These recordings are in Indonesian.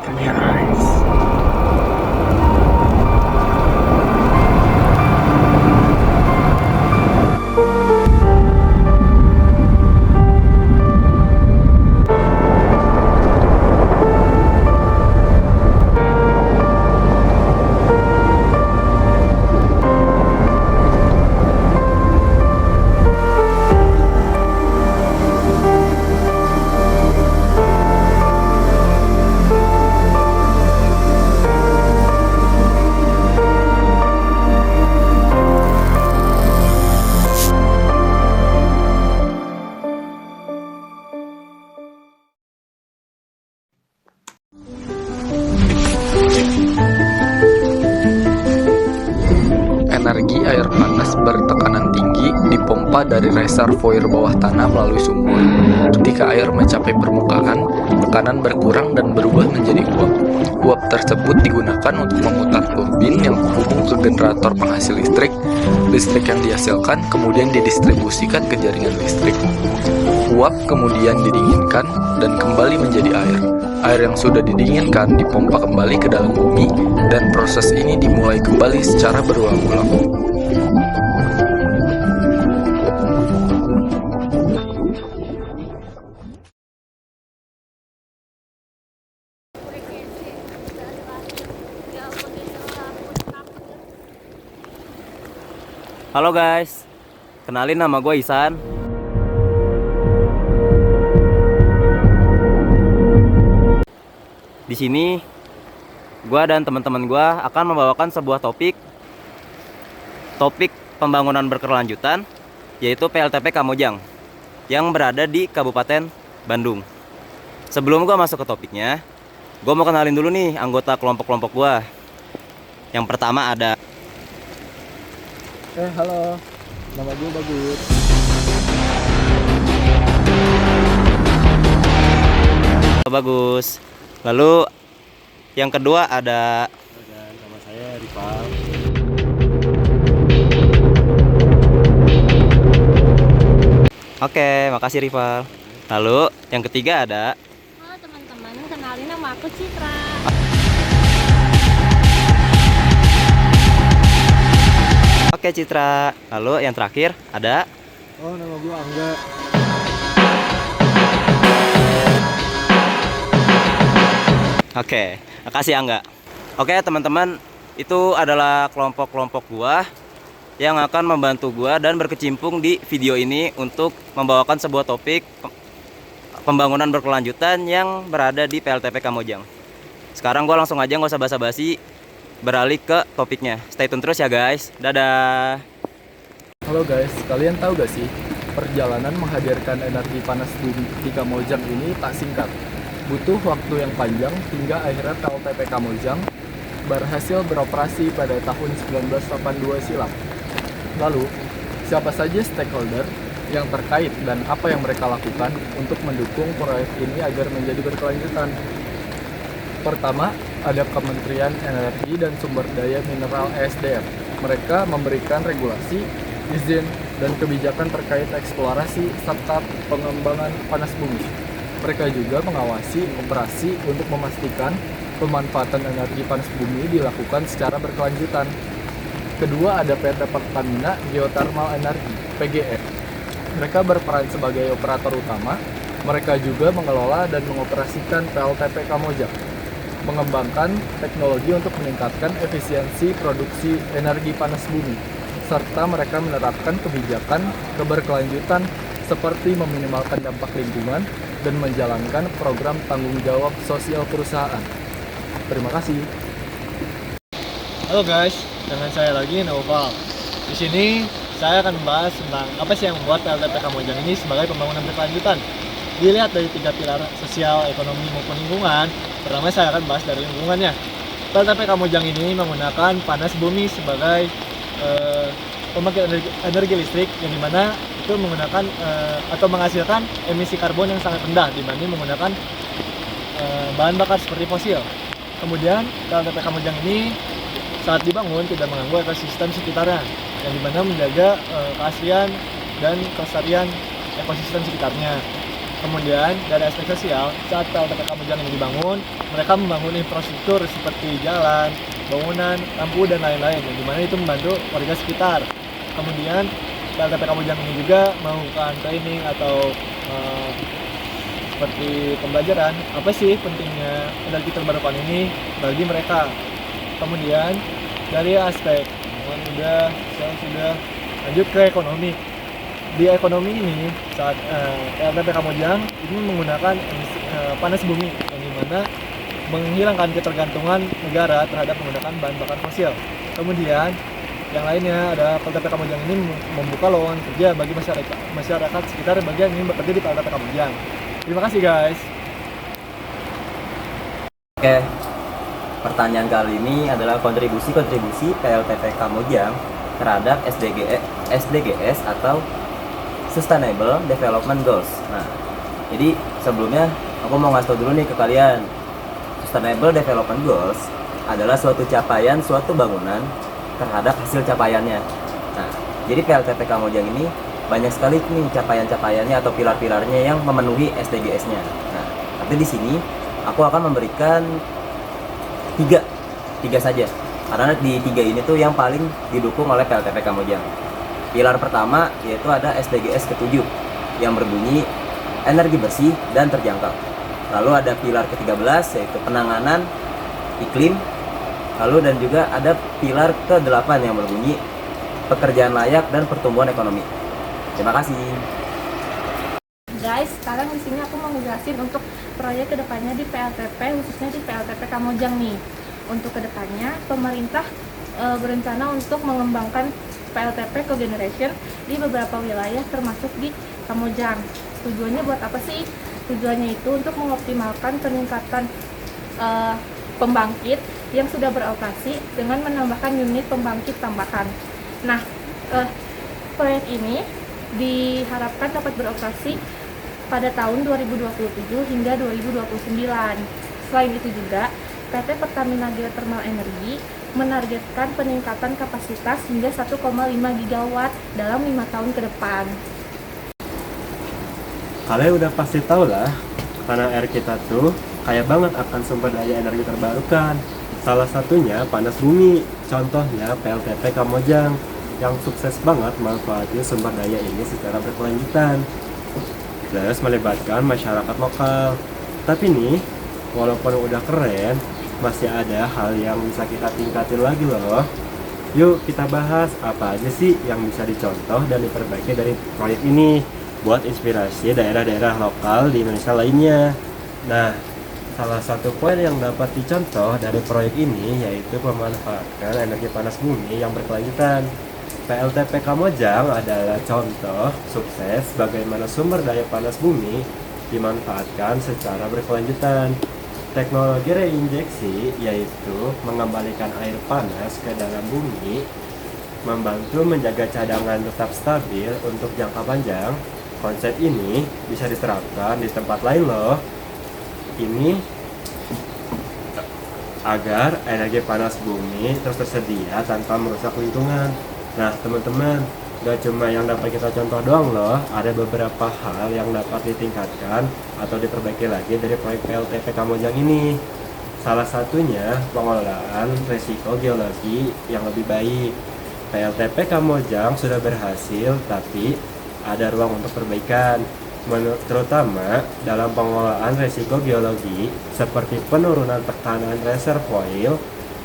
Open your eyes. Energi air panas bertekanan tinggi dipompa dari reservoir bawah tanah melalui sumur. Ketika air mencapai permukaan, tekanan berkurang dan berubah menjadi uap. Uap tersebut digunakan untuk memutar turbin yang terhubung ke generator penghasil listrik. Listrik yang dihasilkan kemudian didistribusikan ke jaringan listrik. Uap kemudian didinginkan dan kembali menjadi air. Air yang sudah didinginkan dipompa kembali ke dalam bumi, dan proses ini dimulai kembali secara berulang-ulang. Halo guys, kenalin nama gue Isan. Di sini, gue dan teman-teman gue akan membawakan sebuah topik pembangunan berkelanjutan, yaitu PLTP Kamojang yang berada di Kabupaten Bandung. Sebelum gue masuk ke topiknya, gue mau kenalin dulu nih anggota kelompok-kelompok gue. Yang pertama ada Halo, nama gue Bagus. Bagus. Lalu yang kedua ada Nama saya Rival. Oke, makasih Rival. Lalu yang ketiga ada Halo teman-teman, kenalin nama aku Citra. Oke Citra. Lalu yang terakhir ada Oh, nama gue Angga. Oke, makasih Angga. Oke teman-teman, itu adalah kelompok-kelompok gua yang akan membantu gua dan berkecimpung di video ini untuk membawakan sebuah topik pembangunan berkelanjutan yang berada di PLTP Kamojang. Sekarang gua langsung aja, nggak usah basa-basi, beralih ke topiknya. Stay tune terus ya guys. Dadah. Halo guys, kalian tahu gak sih, perjalanan menghadirkan energi panas bumi di Kamojang ini tak singkat. Butuh waktu yang panjang hingga akhirnya PLTP Kamojang berhasil beroperasi pada tahun 1982 silam. Lalu, siapa saja stakeholder yang terkait dan apa yang mereka lakukan untuk mendukung proyek ini agar menjadi berkelanjutan? Pertama, ada Kementerian Energi dan Sumber Daya Mineral (ESDM). Mereka memberikan regulasi, izin, dan kebijakan terkait eksplorasi serta pengembangan panas bumi. Mereka juga mengawasi operasi untuk memastikan pemanfaatan energi panas bumi dilakukan secara berkelanjutan. Kedua, ada PT Pertamina Geothermal Energy (PGE). Mereka berperan sebagai operator utama. Mereka juga mengelola dan mengoperasikan PLTP Kamojang, mengembangkan teknologi untuk meningkatkan efisiensi produksi energi panas bumi, serta mereka menerapkan kebijakan keberkelanjutan seperti meminimalkan dampak lingkungan dan menjalankan program tanggung jawab sosial perusahaan. Terima kasih. Halo guys, dengan saya lagi Noval. Di sini saya akan membahas tentang apa sih yang membuat PLTP Kamojang ini sebagai pembangunan berkelanjutan. Dilihat dari 3 pilar sosial, ekonomi maupun lingkungan. Pertama saya akan bahas dari lingkungannya. PLTP Kamojang ini menggunakan panas bumi sebagai pembangkit energi listrik yang dimana itu menggunakan atau menghasilkan emisi karbon yang sangat rendah dibanding menggunakan bahan bakar seperti fosil. Kemudian PLTP Kamojang ini saat dibangun tidak mengganggu ekosistem sekitarnya, yang dimana menjaga keaslian dan kelestarian ekosistem sekitarnya. Kemudian dari aspek sosial, saat PLTP Kamojang ini dibangun, mereka membangun infrastruktur seperti jalan, bangunan, lampu, dan lain-lain, yang dimana itu membantu warga sekitar. Kemudian PLTP Kamojang ini juga melakukan training atau seperti pembelajaran apa sih pentingnya energi terbarukan ini bagi mereka. Kemudian dari aspek sudah lanjut ke ekonomi. Di ekonomi ini saat PLTP Kamojang ini menggunakan panas bumi, yang dimana menghilangkan ketergantungan negara terhadap menggunakan bahan bakar fosil. Kemudian yang lainnya ada PLTP Kamojang ini membuka lowongan kerja bagi masyarakat sekitar bagi yang ingin bekerja di PLTP Kamojang. Terima kasih guys. Oke, pertanyaan kali ini adalah kontribusi PLTP Kamojang terhadap SDGs atau Sustainable Development Goals. Nah, jadi sebelumnya aku mau ngasih tau dulu nih ke kalian. Sustainable Development Goals adalah suatu capaian suatu bangunan terhadap hasil capaiannya. Nah, jadi PLTP Kamojang ini banyak sekali nih capaian-capaiannya atau pilar-pilarnya yang memenuhi SDGs-nya. Nah, tapi di sini aku akan memberikan tiga saja. Karena di tiga ini tuh yang paling didukung oleh PLTP Kamojang. Pilar pertama yaitu ada SDGs ke-7 yang berbunyi energi bersih dan terjangkau. Lalu ada pilar ke-13 yaitu penanganan iklim. Lalu dan juga ada pilar ke-8 yang berbunyi pekerjaan layak dan pertumbuhan ekonomi. Terima kasih. Guys, sekarang di sini aku mau ngejelasin untuk proyek kedepannya di PLTP, khususnya di PLTP Kamojang nih. Untuk kedepannya, pemerintah berencana untuk mengembangkan PLTP Cogeneration di beberapa wilayah termasuk di Kamojang. Tujuannya buat apa sih? Tujuannya itu untuk mengoptimalkan peningkatan pembangkit yang sudah beroperasi dengan menambahkan unit pembangkit tambahan. Nah, proyek ini diharapkan dapat beroperasi pada tahun 2027 hingga 2029. Selain itu juga, PT Pertamina Geothermal Energy menargetkan peningkatan kapasitas hingga 1,5 gigawatt dalam 5 tahun ke depan. Kalian udah pasti tahu lah, karena air kita tuh kaya banget akan sumber daya energi terbarukan. Salah satunya panas bumi, contohnya PLTP Kamojang yang sukses banget manfaatin sumber daya ini secara berkelanjutan. Terus melibatkan masyarakat lokal. Tapi nih, walaupun udah keren, masih ada hal yang bisa kita tingkatin lagi loh. Yuk kita bahas apa aja sih yang bisa dicontoh dan diperbaiki dari proyek ini buat inspirasi daerah-daerah lokal di Indonesia lainnya. Nah, salah satu poin yang dapat dicontoh dari proyek ini yaitu pemanfaatan energi panas bumi yang berkelanjutan. PLTP Kamojang adalah contoh sukses bagaimana sumber daya panas bumi dimanfaatkan secara berkelanjutan. Teknologi reinjeksi yaitu mengembalikan air panas ke dalam bumi, membantu menjaga cadangan tetap stabil untuk jangka panjang. Konsep ini bisa diterapkan di tempat lain loh. Ini agar energi panas bumi terus tersedia tanpa merusak lingkungan. Nah teman-teman, gak cuma yang dapat kita contoh doang loh, ada beberapa hal yang dapat ditingkatkan atau diperbaiki lagi dari proyek PLTP Kamojang ini. Salah satunya pengelolaan resiko geologi yang lebih baik. PLTP Kamojang sudah berhasil, tapi ada ruang untuk perbaikan, terutama dalam pengelolaan resiko geologi seperti penurunan tekanan reservoir.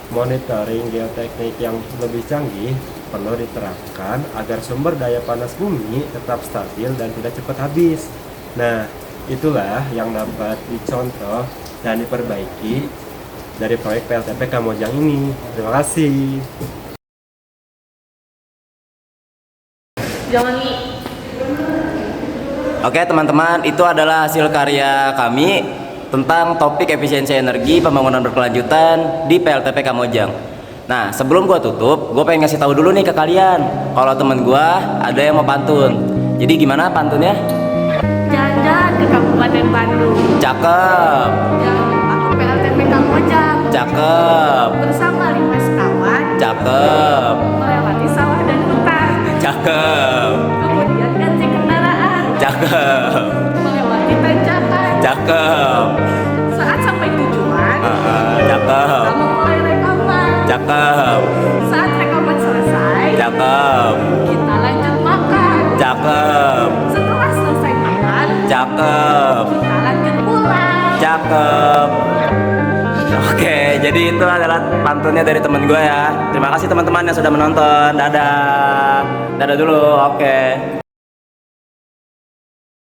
Monitoring geoteknik yang lebih canggih perlu diterapkan agar sumber daya panas bumi tetap stabil dan tidak cepat habis. Nah, itulah yang dapat dicontoh dan diperbaiki dari proyek PLTP Kamojang ini. Terima kasih. Oke teman-teman, itu adalah hasil karya kami tentang topik efisiensi energi pembangunan berkelanjutan di PLTP Kamojang. Nah, sebelum gua tutup, gua pengen ngasih tahu dulu nih ke kalian kalau temen gua ada yang mau pantun. Jadi gimana pantunnya? Jalan-jalan ke Kabupaten Bandung. Cakep. Jangan lupa ke PLTP Kamojang. Cakep. Bersama 5 sekawan. Cakep. Melewati sawah dan hutan. Cakep. Kemudian ganti kendaraan. Cakep. Melewati Cakep. Saat sampai tujuan, Cakep. kamu mulai rekaman. Cakep. Saat rekaman selesai, Cakep. kita lanjut makan. Cakep. Setelah selesai makan, Cakep. kita lanjut pulang. Cakep. Oke, jadi itu adalah pantunnya dari temen gue ya. Terima kasih teman-teman yang sudah menonton. Dadah. Dadah dulu. Oke.